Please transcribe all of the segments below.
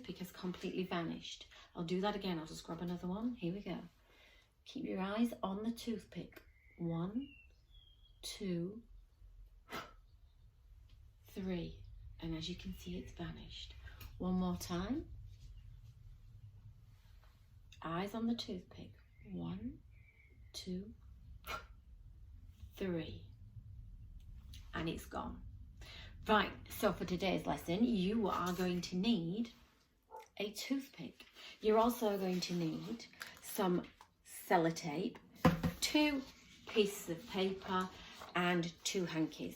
toothpick has completely vanished. I'll do that again. I'll just grab another one. Here we go. Keep your eyes on the toothpick. 1, 2, 3. And as you can see, it's vanished. One more time. Eyes on the toothpick. 1, 2, 3. And it's gone. Right, so for today's lesson, you are going to need a toothpick. You're also going to need some sellotape, 2 pieces of paper, and 2 hankies.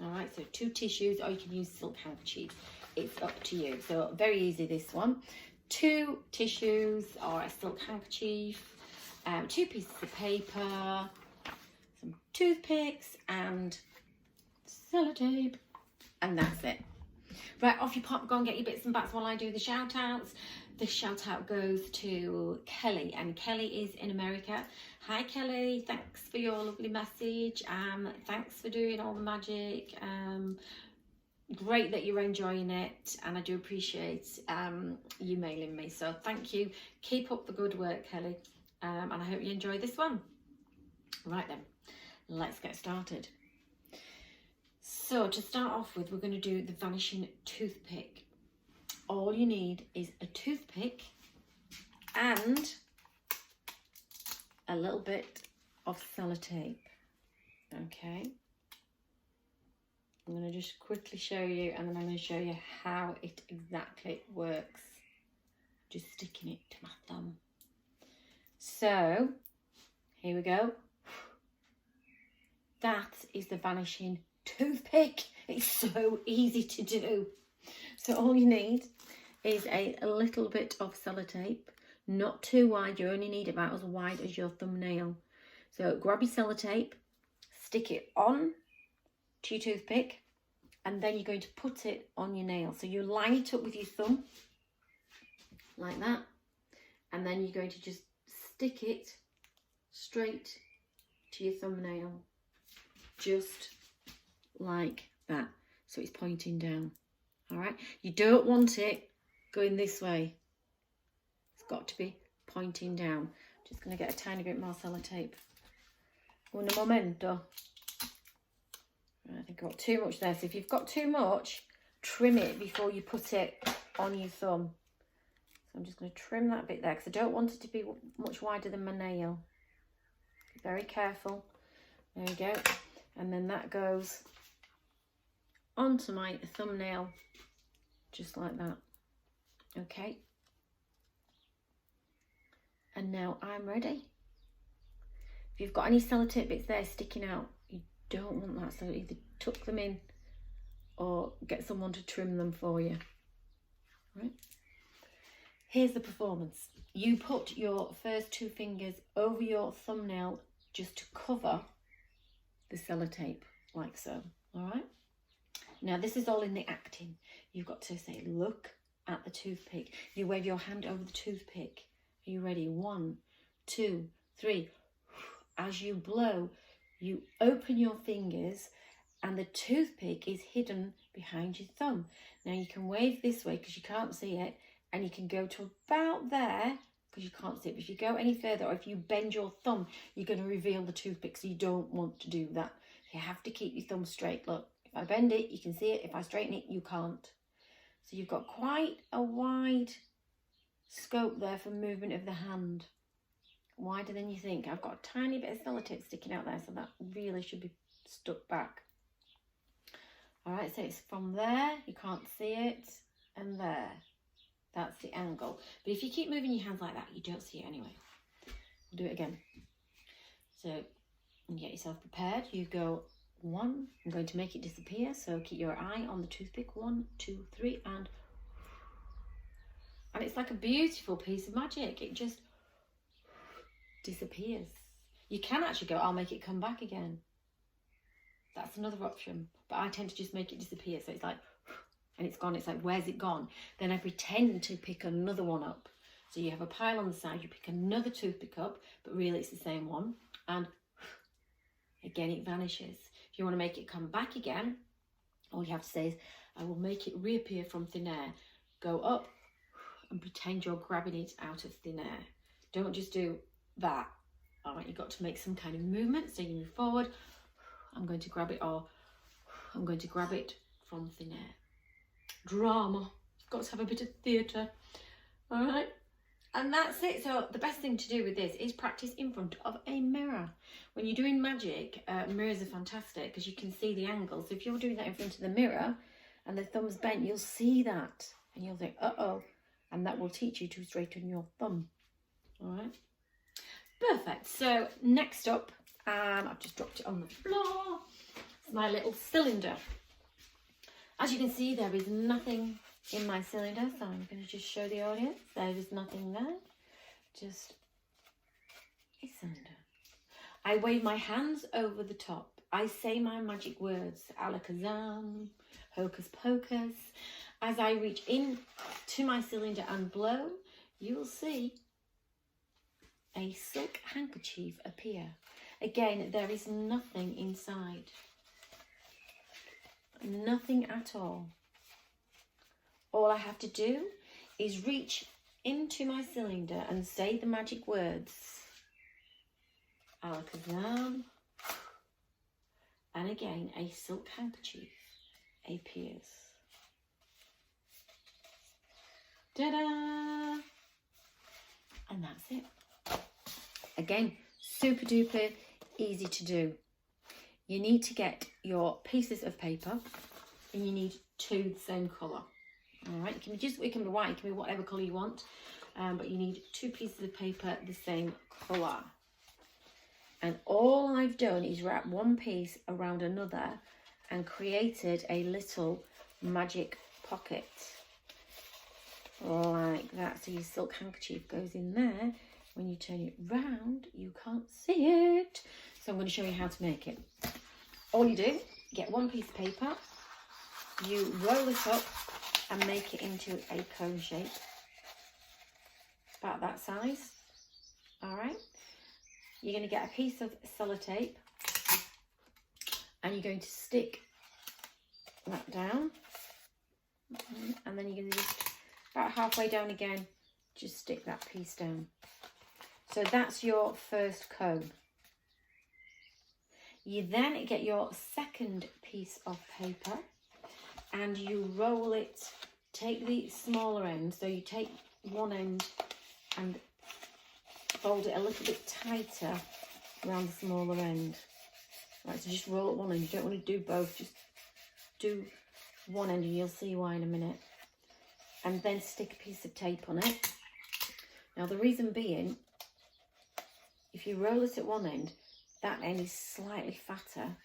All right, so 2 tissues, or you can use silk handkerchief. It's up to you. So very easy, this one. 2 tissues or a silk handkerchief, 2 pieces of paper, some toothpicks, and sellotape. And that's it. Right, off you pop, go and get your bits and bats while I do the shout outs. This shout out goes to Kelly, and Kelly is in America. Hi Kelly, thanks for your lovely message. Thanks for doing all the magic. Great that you're enjoying it, and I do appreciate you mailing me. So thank you. Keep up the good work, Kelly. And I hope you enjoy this one. Right then, let's get started. So to start off with, we're going to do the Vanishing Toothpick. All you need is a toothpick and a little bit of sellotape. Okay. I'm going to just quickly show you, and then I'm going to show you how it exactly works. Just sticking it to my thumb. So, here we go. That is the Vanishing Toothpick. It's so easy to do. So all you need is a little bit of sellotape, not too wide. You only need about as wide as your thumbnail. So grab your sellotape, stick it on to your toothpick, and then you're going to put it on your nail. So you line it up with your thumb like that, and then you're going to just stick it straight to your thumbnail, just like that. So it's pointing down. All right, you don't want it going this way. It's got to be pointing down. Just going to get a tiny bit more sellotape. Un momento. I think I've got too much there. So if you've got too much, trim it before you put it on your thumb. So I'm just going to trim that bit there because I don't want it to be much wider than my nail. Be very careful. There we go. And then that goes onto my thumbnail, just like that. Okay. And now I'm ready. If you've got any sellotape bits there sticking out, you don't want that, so either tuck them in or get someone to trim them for you. Right. Here's the performance. You put your first 2 fingers over your thumbnail just to cover the sellotape, like so. All right. Now this is all in the acting. You've got to say, look at the toothpick. You wave your hand over the toothpick. Are you ready? 1, 2, 3. As you blow, you open your fingers and the toothpick is hidden behind your thumb. Now you can wave this way because you can't see it, and you can go to about there because you can't see it. But if you go any further, or if you bend your thumb, you're going to reveal the toothpick, so you don't want to do that. You have to keep your thumb straight. Look, if I bend it, you can see it. If I straighten it, you can't. So you've got quite a wide scope there for movement of the hand. Wider than you think. I've got a tiny bit of sellotape sticking out there, so that really should be stuck back. All right, so it's from there, you can't see it, and there. That's the angle. But if you keep moving your hands like that, you don't see it anyway. We'll do it again. So you get yourself prepared. You go 1. I'm going to make it disappear. So keep your eye on the toothpick. 1, 2, 3, and it's like a beautiful piece of magic. It just disappears. You can actually go, I'll make it come back again. That's another option. But I tend to just make it disappear. So it's like, and it's gone. It's like, where's it gone? Then I pretend to pick another one up. So you have a pile on the side, you pick another toothpick up, but really it's the same one. And again, it vanishes. If you want to make it come back again, all you have to say is, I will make it reappear from thin air. Go up, and pretend you're grabbing it out of thin air. Don't just do that. All right, you've got to make some kind of movement. So you move forward. I'm going to grab it, or I'm going to grab it from thin air. Drama. You've got to have a bit of theatre. All right. And that's it. So the best thing to do with this is practice in front of a mirror. When you're doing magic, mirrors are fantastic because you can see the angles. So if you're doing that in front of the mirror and the thumb's bent, you'll see that. And you'll think, uh-oh. And that will teach you to straighten your thumb. All right. Perfect. So next up, I've just dropped it on the floor. It's my little cylinder. As you can see, there is nothing in my cylinder, so I'm going to just show the audience. There is nothing there, just a cylinder. I wave my hands over the top. I say my magic words, alakazam, hocus pocus. As I reach in to my cylinder and blow, you will see a silk handkerchief appear. Again, there is nothing inside. Nothing at all. All I have to do is reach into my cylinder and say the magic words. Alakazam. And again, a silk handkerchief appears. Ta-da! And that's it. Again, super duper easy to do. You need to get your pieces of paper and you need two the same colour. All right, it can be white, it can be whatever colour you want, but you need two pieces of paper the same colour. And all I've done is wrap one piece around another and created a little magic pocket like that. So your silk handkerchief goes in there. When you turn it round, you can't see it. So I'm going to show you how to make it. All you do, get one piece of paper, you roll it up and make it into a cone shape, about that size. All right. You're going to get a piece of sellotape and you're going to stick that down, and then you're going to just about halfway down again, just stick that piece down. So that's your first cone. You then get your second piece of paper and you roll it, take the smaller end, so you take one end and fold it a little bit tighter around the smaller end. Right, so just roll it one end. You don't want to do both, just do one end and you'll see why in a minute. And then stick a piece of tape on it. Now the reason being, if you roll it at one end, that end is slightly fatter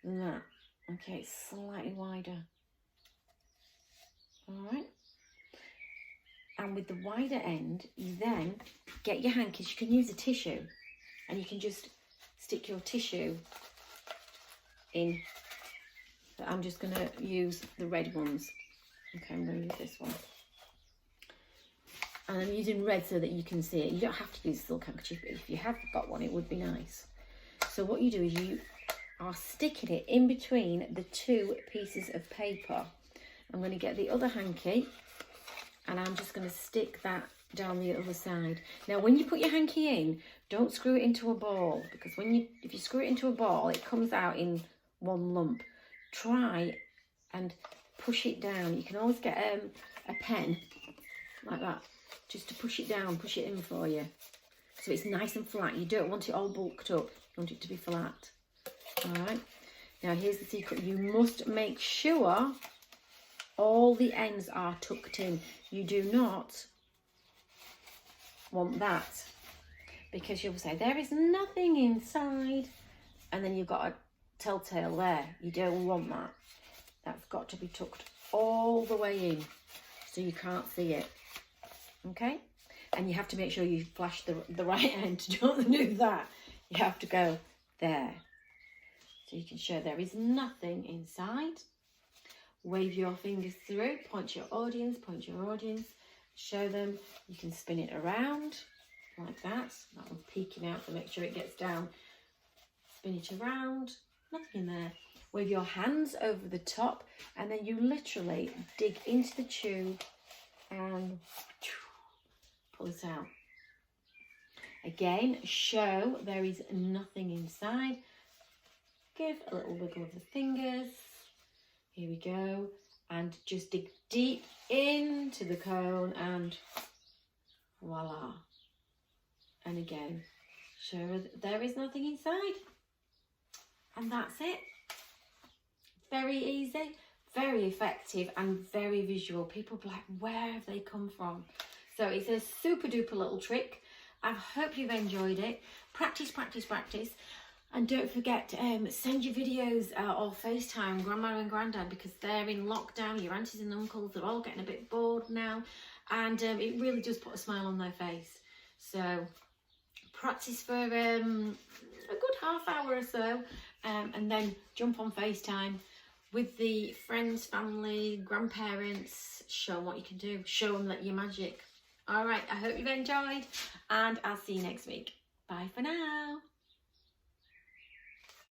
than that. Okay, it's slightly wider. All right. And with the wider end, you then get your hankies. You can use a tissue and you can just stick your tissue in. But I'm just going to use the red ones. Okay, I'm going to use this one. And I'm using red so that you can see it. You don't have to use a silk handkerchief, but if you have got one, it would be nice. So what you do is you are sticking it in between the two pieces of paper. I'm going to get the other hanky and I'm just going to stick that down the other side. Now, when you put your hanky in, don't screw it into a ball, because if you screw it into a ball, it comes out in one lump. Try and push it down. You can always get a pen like that, just to push it down, push it in for you. So it's nice and flat. You don't want it all bulked up. You want it to be flat. All right. Now, here's the secret. You must make sure all the ends are tucked in. You do not want that, because you'll say there is nothing inside and then you've got a telltale there. You don't want that. That's got to be tucked all the way in so you can't see it. Okay, and you have to make sure you flash the right end. Don't do that. You have to go there so you can show there is nothing inside. Wave your fingers through, point your audience, show them. You can spin it around like that. That one's peeking out, so make sure it gets down. Spin it around, nothing in there. Wave your hands over the top and then you literally dig into the tube and pull it out. Again, show there is nothing inside. Give a little wiggle of the fingers. Here we go. And just dig deep into the cone and voila. And again, show there is nothing inside. And that's it. Very easy, very effective, and very visual. People be like, where have they come from? So it's a super duper little trick. I hope you've enjoyed it. Practice, practice, practice. And don't forget, send your videos or FaceTime Grandma and Granddad, because they're in lockdown. Your aunties and uncles, they're all getting a bit bored now. And it really does put a smile on their face. So practice for a good half hour or so. And then jump on FaceTime with the friends, family, grandparents. Show them what you can do. Show them that you're magic. All right, I hope you've enjoyed. And I'll see you next week. Bye for now.